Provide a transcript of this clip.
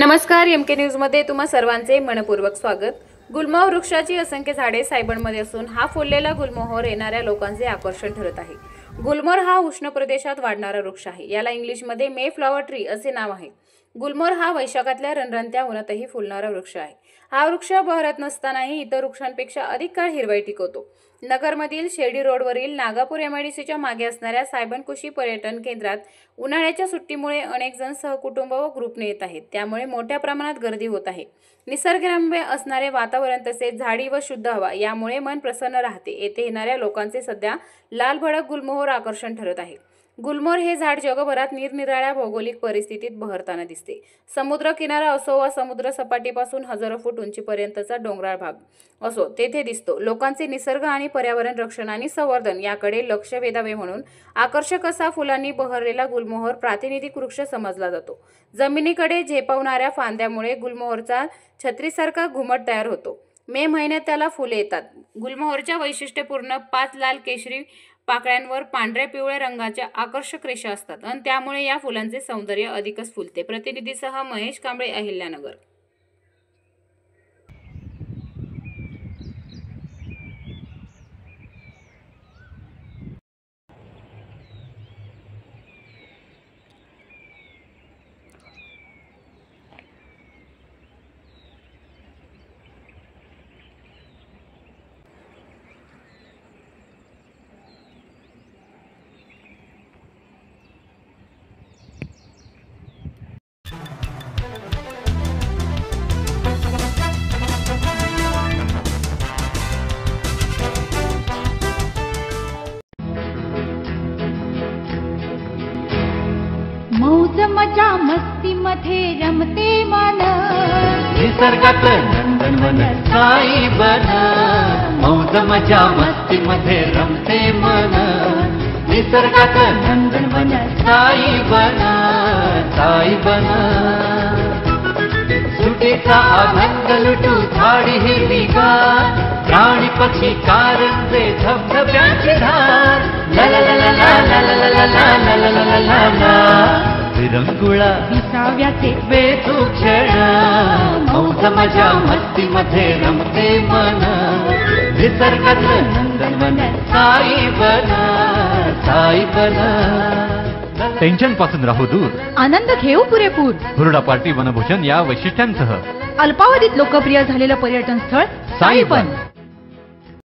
नमस्कार, MK news मध्ये तुम्हा सर्वांचे मनपूर्वक स्वागत। गुलमोहर वृक्षाची असंख्य झाडे सायबणमध्ये असून हा फुललेला गुलमोहर येणाऱ्या लोकांचे आकर्षण ठरत आहे। गुलमोहर हा उष्ण प्रदेशात वाढणारा वृक्ष आहे। याला इंग्लिशमध्ये मे फ्लॉवर ट्री असे नाव आहे। गुलमोहर हा वैशाखातल्या रणरणत्या उन्हातही फुलणारा वृक्ष आहे। हा वृक्ष बहरत नसतानाही इतर वृक्षांपेक्षा अधिक काळ हिरवाई टिकवतो। नगरमधील शेडी रोडवरील नागापूर एमआयडीसीच्या मागे असणाऱ्या सायबणकुशी पर्यटन केंद्रात उन्हाळ्याच्या सुट्टीमुळे अनेक जण सहकुटुंब व ग्रुपने येत आहेत, त्यामुळे मोठ्या प्रमाणात गर्दी होत आहे। निसर्गरम्य असणारे वातावरण तसेच झाडी व शुद्ध हवा यामुळे मन प्रसन्न राहते। येथे येणाऱ्या लोकांचे सध्या लाल भडक गुलमोहर आकर्षण ठरत आहे। गुलमोहर हे झाड जगभरात निरनिराळ्या भौगोलिक परिस्थितीत बहरताना दिसते। समुद्र किनारा असो वा समुद्र सपाटीपासून हजारो फूट उंचीपर्यंतचा डोंगराळ भाग असो तेथे दिसतो। लोकांचे निसर्ग आणि पर्यावरण रक्षण आणि संवर्धन याकडे लक्ष वेधावे म्हणून आकर्षक असा फुलांनी बहरलेला गुलमोहर प्रातिनिधिक वृक्ष समजला जातो। जमिनीकडे झेपावणाऱ्या फांद्यामुळे गुलमोहरचा छत्रीसारखा घुमट तयार होतो। मे महिन्यात त्याला फुले येतात। गुलमोहरच्या वैशिष्ट्यपूर्ण 5 लाल केशरी पाकळ्यांवर पांढऱ्या पिवळ्या रंगाच्या आकर्षक रेषा असतात आणि त्यामुळे या फुलांचे सौंदर्य अधिकच फुलते। प्रतिनिधीसह महेश कांबळे, अहिल्यानगर। मौज मजा मस्ती मध्ये रमते मन, निसर्गात नंदनवन साईबन। मौज मजा मस्ती मध्ये रमते मन, निसर्गात नंदनवन साईबन साईबन। सुटेचा आनंद लुटू झाडी हिरवीगार, प्राणी पक्षी कारंजे धबधब्यांची धार। ला ला ला ला ला ला ला ला ला ला ला ला ला ला ला। विरंगुळा विसाव्याचे बेतू क्षण, मौज मजा मस्ती मध्ये रमते मन, निसर्गात नंदनवन साईबन साईबन। टेन्शन पासून राहू दूर, आनंद घेऊ पुरेपूर। हुरडा पार्टी वनभूषण या वैशिष्ट्यांसह अल्पावधीत लोकप्रिय झालेलं पर्यटन स्थळ साईबन।